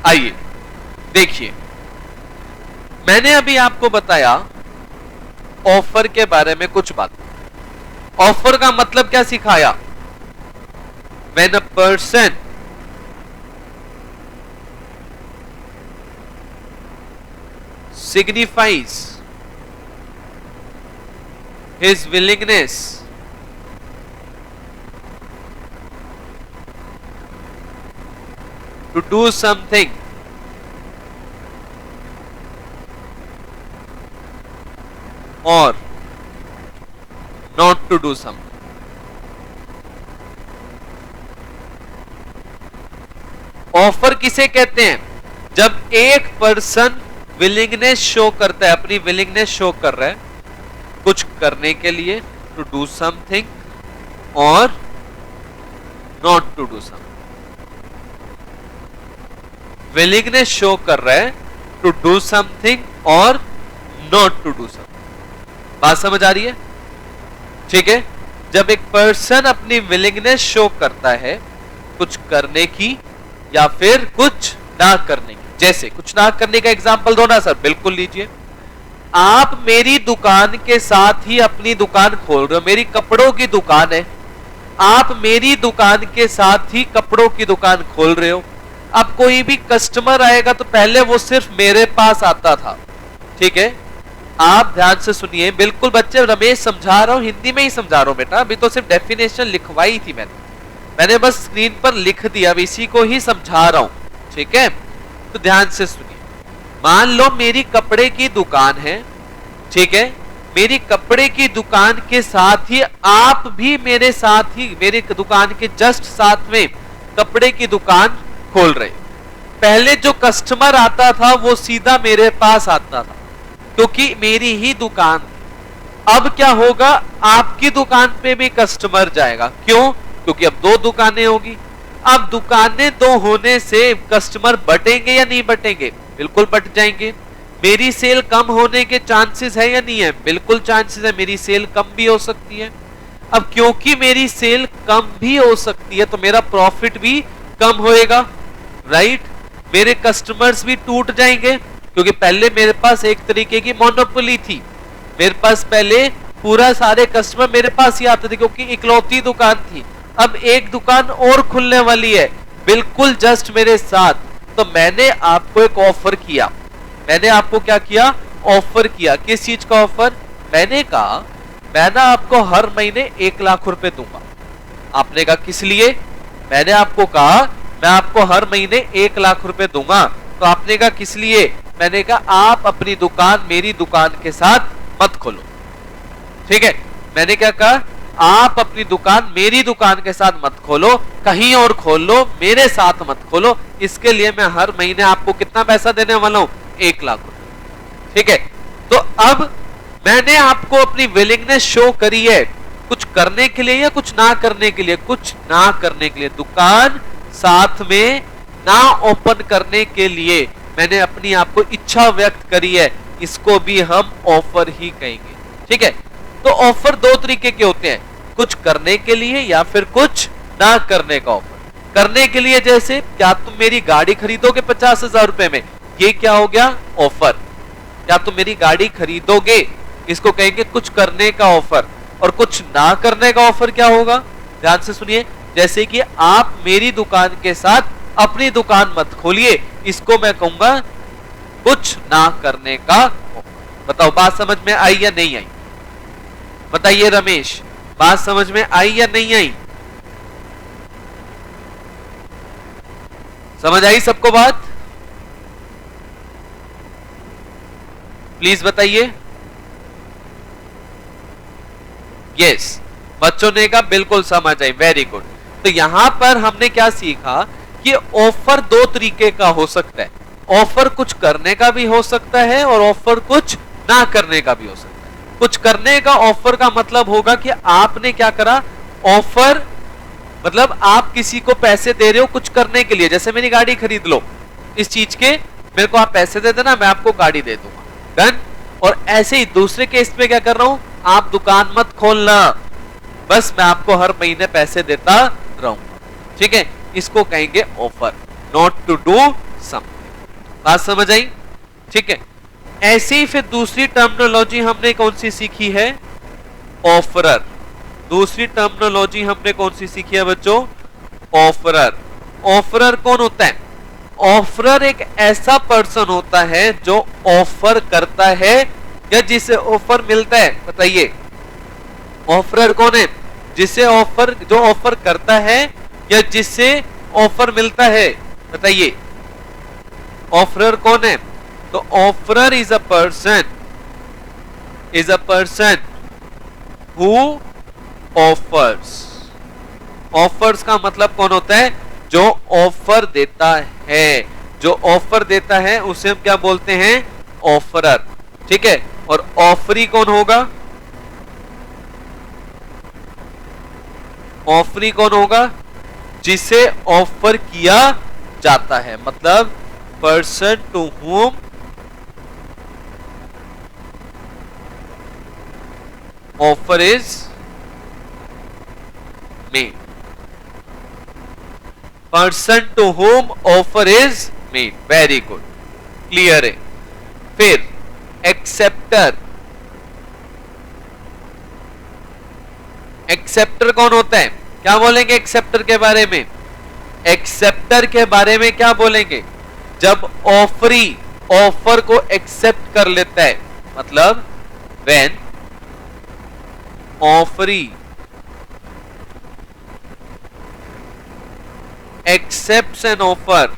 आइए देखिए। मैंने अभी आपको बताया ऑफर के बारे में कुछ बात। ऑफर का मतलब क्या सिखाया? When a person signifies his willingness to do something or not to do something. Offer किसे कहते हैं? जब एक पर्सन विलिंगनेस शो करता है, अपनी विलिंगनेस शो कर रहा है कुछ करने के लिए, टू डू समथिंग और not to do something. Willingness show कर रहा है टू डू समथिंग और नॉट टू डू समथिंग। बात समझ आ रही है? ठीक है। जब एक पर्सन अपनी विलिंगनेस शो करता है कुछ करने की या फिर कुछ ना करने की, जैसे कुछ ना करने का एग्जांपल दो ना सर। बिल्कुल लीजिए। आप मेरी दुकान के साथ ही अपनी दुकान खोल रहे हो, मेरी कपड़ों की दुकान है, आप मेरी दुकान के साथ ही कपड़ों की दुकान खोल रहे हो। अब कोई भी कस्टमर आएगा तो पहले वो सिर्फ मेरे पास आता था, ठीक है। आप ध्यान से सुनिए, बिल्कुल बच्चे, रमेश समझा रहा हूं, हिंदी में ही समझा रहा हूं बेटा। अभी तो सिर्फ डेफिनेशन लिखवाई थी मैंने बस स्क्रीन पर लिख दिया, अब इसी को ही समझा रहा हूं, ठीक है। तो ध्यान से सुनिए। मान लो मेरी कपड़े की दुकान है, ठीक है। मेरी कपड़े की दुकान के साथ ही आप भी मेरे साथ ही मेरे दुकान के जस्ट साथ में कपड़े की दुकान खोल रहे। पहले जो कस्टमर आता था वो सीधा मेरे पास आता था क्योंकि मेरी ही दुकान। अब क्या होगा, आपकी दुकान पे भी कस्टमर जाएगा। क्यों? क्योंकि अब दो दुकानें होगी। अब दुकानें दो होने से कस्टमर बटेंगे या नहीं बटेंगे? बिल्कुल बट जाएंगे। मेरी सेल कम होने के चांसेस है या नहीं है? बिल्कुल चांसेस है, मेरी सेल कम भी हो सकती है। अब क्योंकि मेरी सेल कम भी हो सकती है तो मेरा प्रॉफिट भी कम होएगा, राइट? मेरे कस्टमर्स भी टूट जाएंगे क्योंकि पहले मेरे पास एक तरीके की मोनोपोली थी। मेरे पास पहले पूरा सारे कस्टमर मेरे पास ही आते थे क्योंकि इकलौती दुकान थी। अब एक दुकान और खुलने वाली है बिल्कुल जस्ट मेरे साथ, तो मैंने आपको एक ऑफर किया। मैंने आपको क्या किया? ऑफर किया। किस चीज का ऑफर? मैंने कहा मैं ना आपको हर महीने 1 लाख रुपए दूंगा। आपने कहा किस लिए? मैंने आपको कहा मैं आपको हर महीने 1 लाख रुपए दूंगा। तो आपने कहा किस लिए? मैंने कहा आप अपनी दुकान मेरी दुकान के साथ मत खोलो। ठीक है, मैंने क्या कहा? आप अपनी दुकान मेरी दुकान के साथ मत खोलो, कहीं और खोल लो, मेरे साथ मत खोलो। इसके लिए मैं हर महीने आपको कितना पैसा देने वाला हूं? 1 लाख रुपए। ठीक है, तो अब मैंने आपको अपनी विलिंगनेस शो करी है कुछ करने के लिए या कुछ ना करने के लिए? कुछ ना करने के लिए। दुकान साथ में ना ओपन करने के लिए मैंने अपनी आपको इच्छा व्यक्त करी है। इसको भी हम ऑफर ही कहेंगे। ठीक है, तो ऑफर दो तरीके के होते हैं, कुछ करने के लिए या फिर कुछ ना करने का ऑफर। करने के लिए जैसे क्या तुम मेरी गाड़ी खरीदोगे 50,000 रुपए में, ये क्या हो गया? ऑफर। क्या तुम मेरी गाड़ी खरीदोगे, इसको कहेंगे कुछ करने का ऑफर। और कुछ ना करने का ऑफर क्या होगा? ध्यान से सुनिए, जैसे कि आप मेरी दुकान के साथ अपनी दुकान मत खोलिए, इसको मैं कहूंगा कुछ ना करने का ऑफर। बताओ बात समझ में आई या नहीं आई? बताइए रमेश, बात समझ में आई या नहीं आई? समझ आई सबको बात? प्लीज बताइए। यस, बच्चों ने कहा बिल्कुल समझ आई, वेरी गुड। तो यहां पर हमने क्या सीखा कि ऑफर दो तरीके का हो सकता है। ऑफर कुछ करने का भी हो सकता है और ऑफर कुछ ना करने का भी हो सकता है। कुछ करने का ऑफर का मतलब होगा कि आपने क्या करा? ऑफर मतलब आप किसी को पैसे दे रहे हो कुछ करने के लिए। जैसे मेरी गाड़ी खरीद लो, इस चीज के मेरे को आप पैसे दे देना, मैं आपको गाड़ी दे दूंगा, डन। और ऐसे ही दूसरे केस में क्या कर रहा हूं? आप दुकान मत खोलना, बस मैं आपको हर महीने पैसे देता रहूंगा। ठीक है, इसको कहेंगे offer, not to do something. बात समझ आई? ठीक है, ऐसे ही फिर दूसरी टर्मिनोलॉजी हमने कौन सी सीखी है? ऑफरर। दूसरी टर्मिनोलॉजी हमने कौन सी सीखी है बच्चों? ऑफरर। ऑफरर कौन होता है? ऑफरर एक ऐसा पर्सन होता है जो ऑफर करता है या जिसे ऑफर मिलता है। बताइए, ऑफरर कौन है? जिसे ऑफर, जो ऑफर करता है या जिससे ऑफर मिलता है। बताइए, ऑफरर कौन है? तो offeror is a person who offers. Offers का मतलब कौन होता है? जो ऑफर देता है। जो ऑफर देता है उसे हम क्या बोलते हैं? ऑफरर। ठीक है, और ऑफरी कौन होगा? ऑफरी कौन होगा? जिसे ऑफर किया जाता है, मतलब person to whom offer is made. Person to whom offer is made. Very good, clear है। फिर एक्सेप्टर। एक्सेप्टर कौन होता है? क्या बोलेंगे एक्सेप्टर के बारे में? एक्सेप्टर के बारे में क्या बोलेंगे? जब ऑफरी ऑफर को एक्सेप्ट कर लेता है, मतलब when offeree accepts an offer,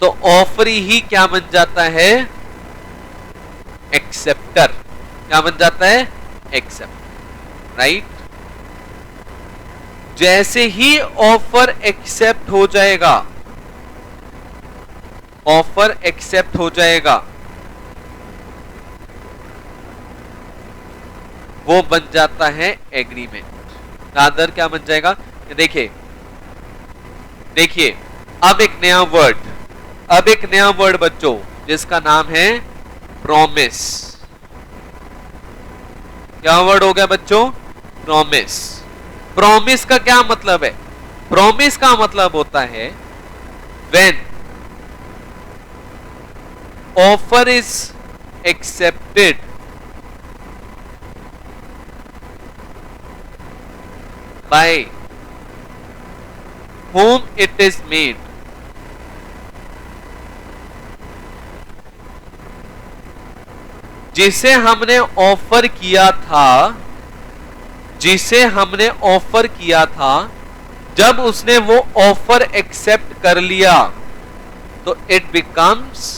तो ऑफरी ही क्या बन जाता है? एक्सेप्टर। क्या बन जाता है? Accept, right. जैसे ही ऑफर एक्सेप्ट हो जाएगा, ऑफर एक्सेप्ट हो जाएगा, वो बन जाता है एग्रीमेंट। रादर क्या बन जाएगा? देखिए देखिए, अब एक नया वर्ड बच्चों, जिसका नाम है प्रॉमिस। क्या वर्ड हो गया बच्चों? प्रॉमिस। प्रॉमिस का क्या मतलब है? प्रॉमिस का मतलब होता है when offer is accepted by whom it is made, जिसे हमने ऑफर किया था, जिसे हमने ऑफर किया था, जब उसने वो ऑफर एक्सेप्ट कर लिया तो इट बिकम्स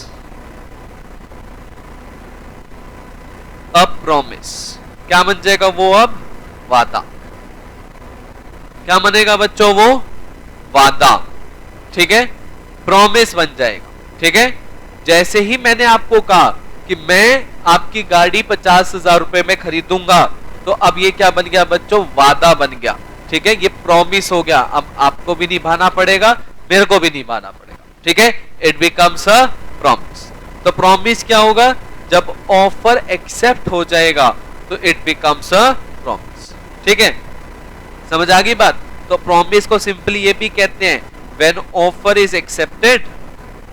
अ प्रॉमिस। क्या बन जाएगा वो? अब वादा। क्या बनेगा बच्चों? वो वादा, ठीक है, प्रॉमिस बन जाएगा, ठीक है। जैसे ही मैंने आपको कहा कि मैं आपकी गाड़ी 50,000 रुपए में खरीदूंगा, तो अब ये क्या बन गया बच्चों? वादा बन गया, ठीक है। ये प्रॉमिस हो गया, अब आपको भी निभाना पड़ेगा, मेरे को भी निभाना पड़ेगा, ठीक है। It becomes a promise. तो प्रॉमिस क्या होगा? जब ऑफर एक्सेप्ट हो जाएगा तो इट बिकम्स अ प्रॉमिस, ठीक है। समझ आ गई बात? तो प्रॉमिस को सिंपली ये भी कहते हैं when offer is accepted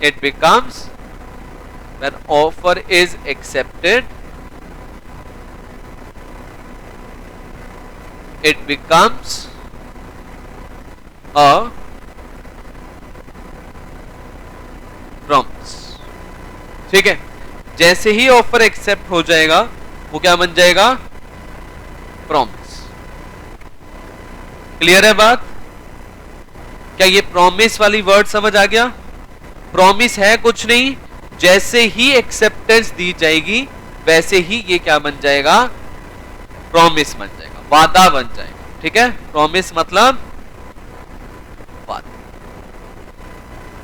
it becomes, when offer is accepted it becomes a promise, ठीक है। जैसे ही ऑफर एक्सेप्ट हो जाएगा वो क्या बन जाएगा? प्रॉमिस। क्लियर है बात? क्या ये प्रॉमिस वाली वर्ड समझ आ गया? प्रॉमिस है कुछ नहीं, जैसे ही एक्सेप्टेंस दी जाएगी वैसे ही ये क्या बन जाएगा? प्रॉमिस बन जाएगा, वादा बन जाएगा, ठीक है। प्रॉमिस मतलब वादा।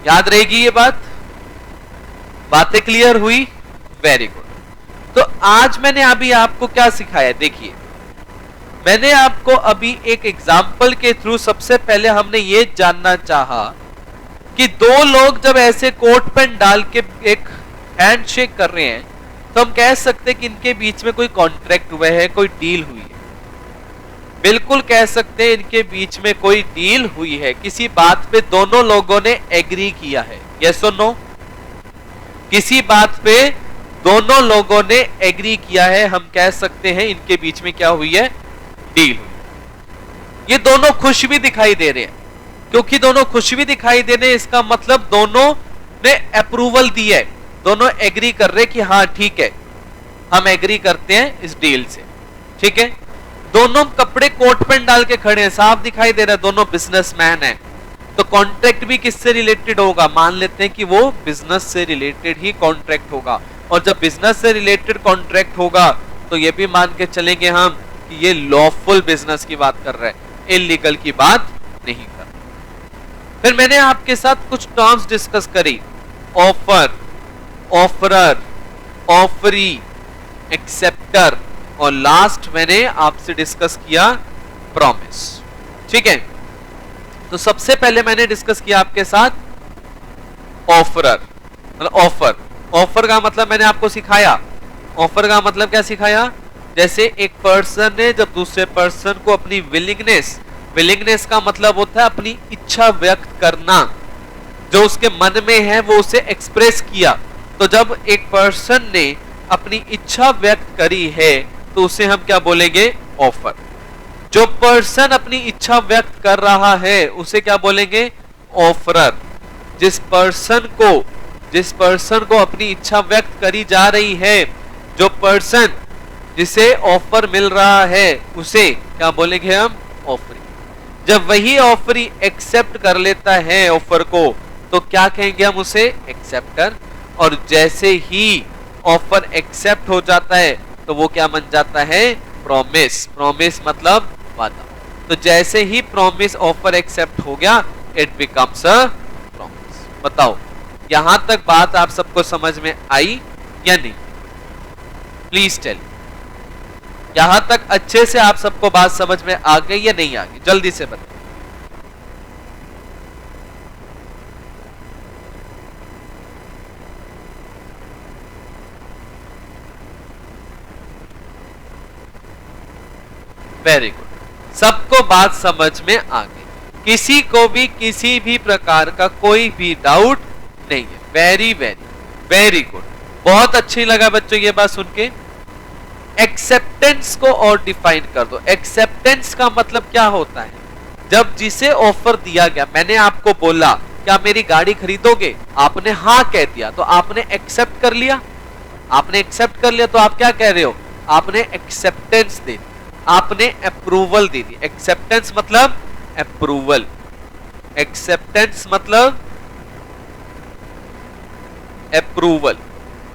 याद रहेगी ये बात? बातें क्लियर हुई? Very good. तो आज मैंने अभी आपको क्या सिखाया? देखिए, मैंने आपको अभी एक एग्जाम्पल के थ्रू सबसे पहले हमने ये जानना चाहा कि दो लोग जब ऐसे कोट पैंट डाल के एक हैंडशेक कर रहे हैं तो हम कह सकते हैं कि इनके बीच में कोई कॉन्ट्रैक्ट हुआ है, कोई डील हुई है। बिल्कुल कह सकते हैं इनके बीच में कोई डील हुई है, किसी बात पे दोनों लोगों ने एग्री किया है। यस और नो? किसी बात पे दोनों लोगों ने एग्री किया है, हम कह सकते हैं इनके बीच में क्या हुई है? डील हुई। ये दोनों खुश भी दिखाई दे रहे हैं, क्योंकि दोनों खुश भी दिखाई दे रहे हैं इसका मतलब दोनों ने अप्रूवल दी है, दोनों एग्री कर रहे कि हाँ ठीक है, हम एग्री करते हैं इस डील से, ठीक है। दोनों कपड़े कोट पैंट डाल के खड़े हैं, साफ दिखाई दे रहा है दोनों बिजनेसमैन हैं। तो कॉन्ट्रैक्ट भी किससे रिलेटेड होगा? मान लेते हैं कि वो बिजनेस से रिलेटेड ही कॉन्ट्रैक्ट होगा, और जब बिजनेस से रिलेटेड कॉन्ट्रैक्ट होगा तो ये भी मान के चलेंगे हम कि ये लॉफुल बिजनेस की बात कर रहा है, इलीगल की बात नहीं कर रहा। फिर मैंने आपके साथ कुछ टर्म्स डिस्कस करी, ऑफर, ऑफरर, ऑफरी, एक्सेप्टर, और लास्ट मैंने आपसे डिस्कस किया प्रॉमिस, ठीक है। तो सबसे पहले मैंने डिस्कस किया आपके साथ ऑफरर, मतलब ऑफर। ऑफर का मतलब मैंने आपको सिखाया, ऑफर का मतलब क्या सिखाया? जैसे एक पर्सन ने जब दूसरे पर्सन को अपनी विलिंगनेस का मतलब होता है अपनी इच्छा व्यक्त करना, जो उसके मन में है वो उसे एक्सप्रेस किया। तो जब एक पर्सन ने अपनी इच्छा व्यक्त करी है तो उसे हम क्या बोलेंगे? ऑफर। जो पर्सन अपनी इच्छा व्यक्त कर रहा है उसे क्या बोलेंगे? ऑफरर। जिस पर्सन को अपनी इच्छा व्यक्त करी जा रही है, जो पर्सन जिसे ऑफर मिल रहा है उसे क्या बोलेंगे हम? ऑफरी। जब वही ऑफरी एक्सेप्ट कर लेता है ऑफर को तो क्या कहेंगे हम? उसे एक्सेप्टर। और जैसे ही ऑफर एक्सेप्ट हो जाता है तो वो क्या बन जाता है? प्रॉमिस। प्रॉमिस मतलब वादा। तो जैसे ही प्रॉमिस ऑफर एक्सेप्ट हो गया, इट बिकम्स अ प्रॉमिस। बताओ यहां तक बात आप सबको समझ में आई या नहीं? Please tell. यहां तक अच्छे से आप सबको बात समझ में आ गई या नहीं आ गई? जल्दी से बताओ। वेरी गुड, सबको बात समझ में आ गई। किसी को भी किसी भी प्रकार का कोई भी डाउट नहीं है। वेरी वेरी वेरी गुड, बहुत अच्छी लगा बच्चों ये बात सुन के। एक्सेप्टेंस को और डिफाइन कर दो। एक्सेप्टेंस का मतलब क्या होता है? जब जिसे ऑफर दिया गया, मैंने आपको बोला क्या मेरी गाड़ी खरीदोगे, आपने हाँ कह दिया तो आपने एक्सेप्ट कर लिया। आपने एक्सेप्ट कर लिया तो आप क्या कह रहे हो? आपने एक्सेप्टेंस दे दी, आपने अप्रूवल दे दी। एक्सेप्टेंस मतलब अप्रूवल। एक्सेप्टेंस मतलब अप्रूवल।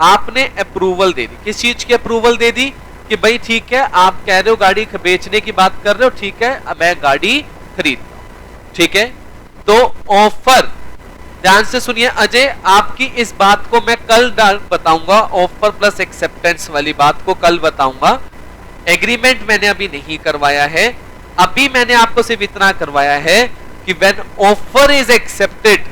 आपने अप्रूवल दे दी। किस चीज की अप्रूवल दे दी? कि भाई ठीक है, आप कह रहे हो गाड़ी बेचने की बात कर रहे हो, ठीक है मैं गाड़ी खरीदता हूं। ठीक है, तो ऑफर, ध्यान से सुनिए अजय, आपकी इस बात को मैं कल बताऊंगा। ऑफर प्लस एक्सेप्टेंस वाली बात को कल बताऊंगा। एग्रीमेंट मैंने अभी नहीं करवाया है। अभी मैंने आपको सिर्फ इतना करवाया है कि when offer is accepted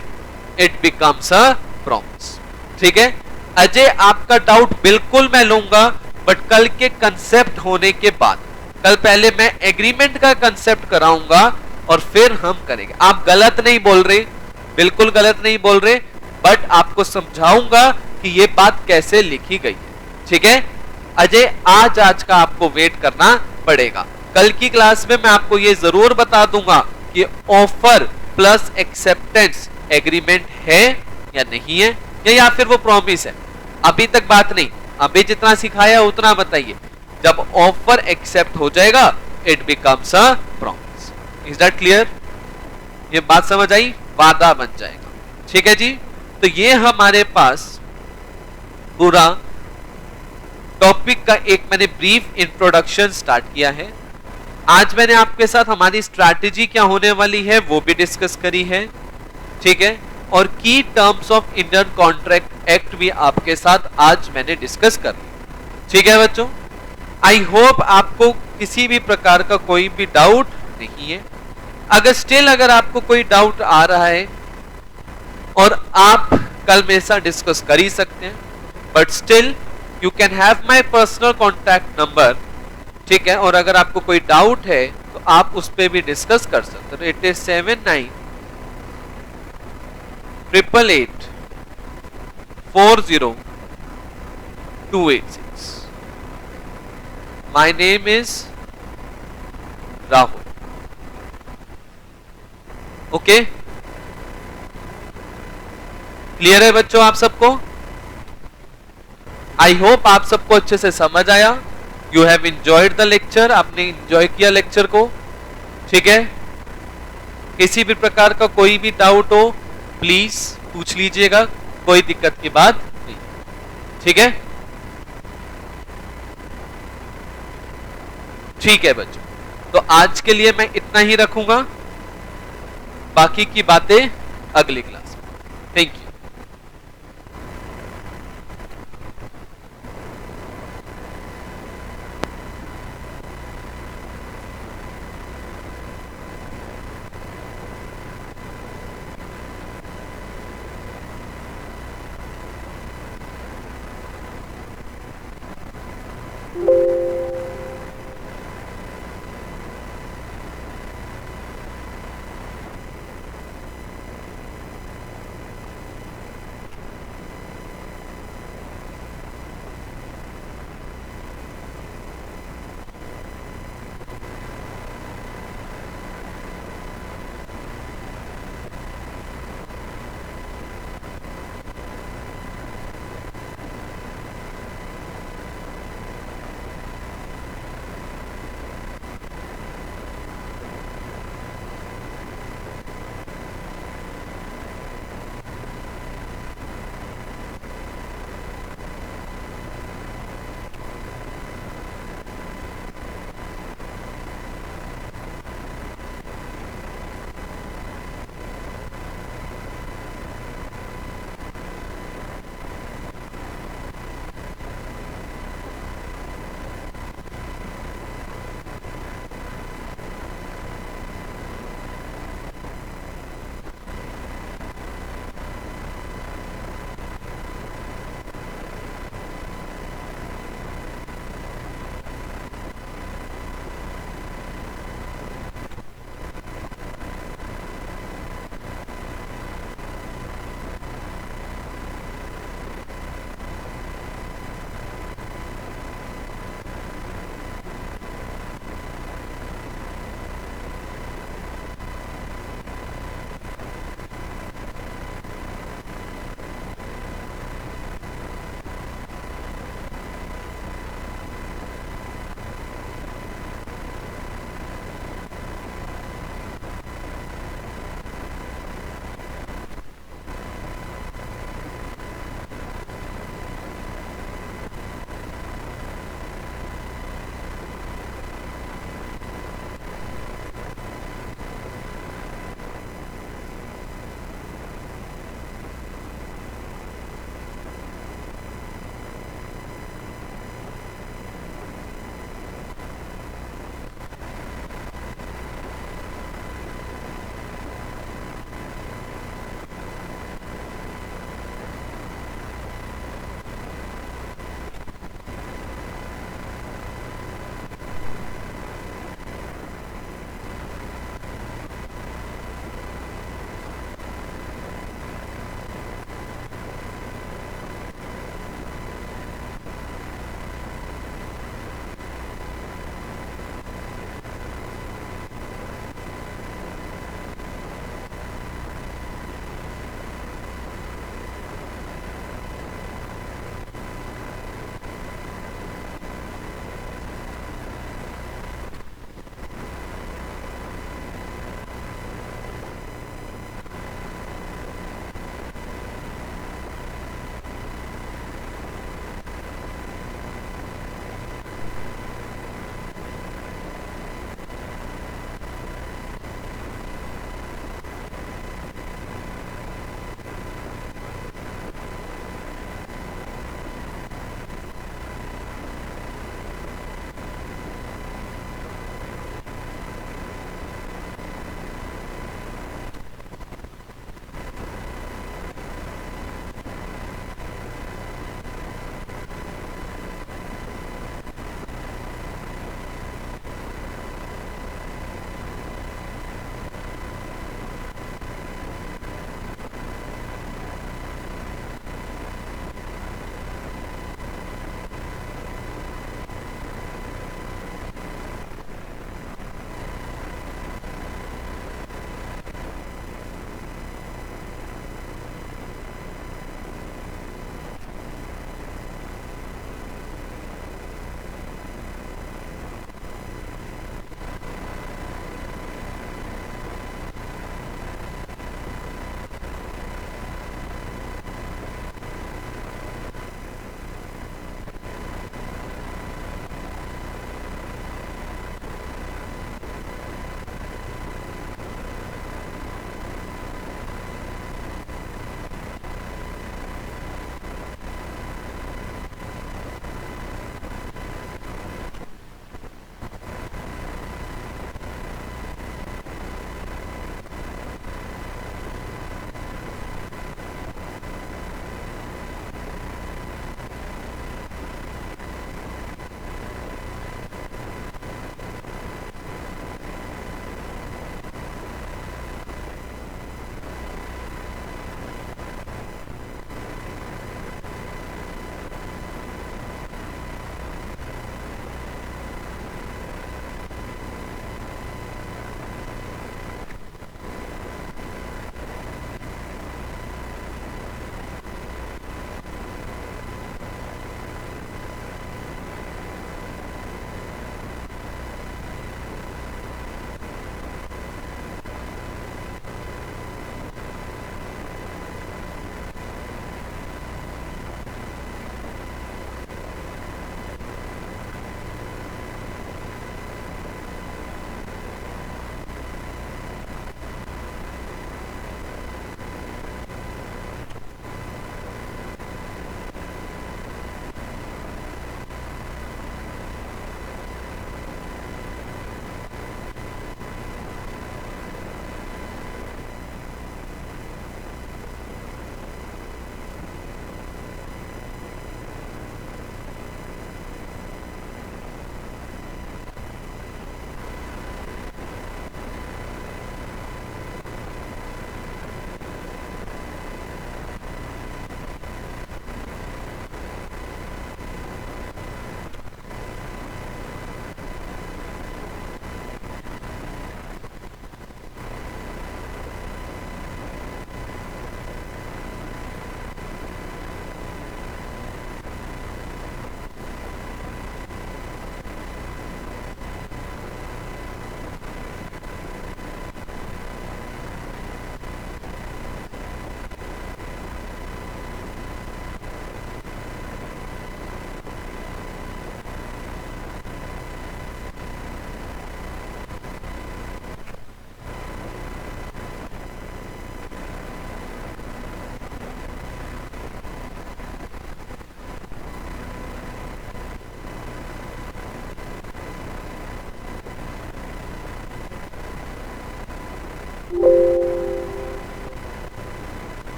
it becomes a promise. ठीक है अजय, आपका डाउट बिल्कुल मैं लूंगा, बट कल के कंसेप्ट होने के बाद। कल पहले मैं एग्रीमेंट का कंसेप्ट कराऊंगा और फिर हम करेंगे। आप गलत नहीं बोल रहे, बिल्कुल गलत नहीं बोल रहे, बट आपको समझाऊंगा कि ये बात कैसे लिखी गई है। ठीक है अजय, आज का आपको वेट करना पड़ेगा। कल की क्लास में मैं आपको ये जरूर बता दूंगा कि ऑफर प्लस एक्सेप्टेंस एग्रीमेंट है या नहीं है, या फिर वो प्रॉमिस है। अभी तक बात नहीं, अभी जितना सिखाया उतना बताइए। जब ऑफर एक्सेप्ट हो जाएगा it becomes a promise. Is that clear? ये बात समझ आई? वादा बन जाएगा। ठीक है जी, तो ये हमारे पास पूरा टॉपिक का एक मैंने ब्रीफ इंट्रोडक्शन स्टार्ट किया है। आज मैंने आपके साथ हमारी स्ट्रैटेजी क्या होने वाली है वो भी डिस्कस करी है। ठीक है, और की terms of Indian contract act भी आपके साथ आज मैंने डिस्कस कर ली। ठीक है बच्चों, आई होप आपको किसी भी प्रकार का कोई भी डाउट नहीं है। अगर आपको कोई डाउट आ रहा है और आप कल मेरे साथ डिस्कस कर ही सकते हैं, but still you can have my personal contact number. ठीक है, और अगर आपको कोई डाउट है तो आप उस पर भी डिस्कस कर सकते हो। It is 7988840286। My name is Rahul. Okay, clear है बच्चों आप सबको? आई होप आप सबको अच्छे से समझ आया। You have enjoyed the lecture, आपने इंजॉय किया लेक्चर को। ठीक है, किसी भी प्रकार का कोई भी डाउट हो प्लीज पूछ लीजिएगा, कोई दिक्कत की बात नहीं। ठीक है, ठीक है बच्चों, तो आज के लिए मैं इतना ही रखूंगा, बाकी की बातें अगली क्लास में। Thank you.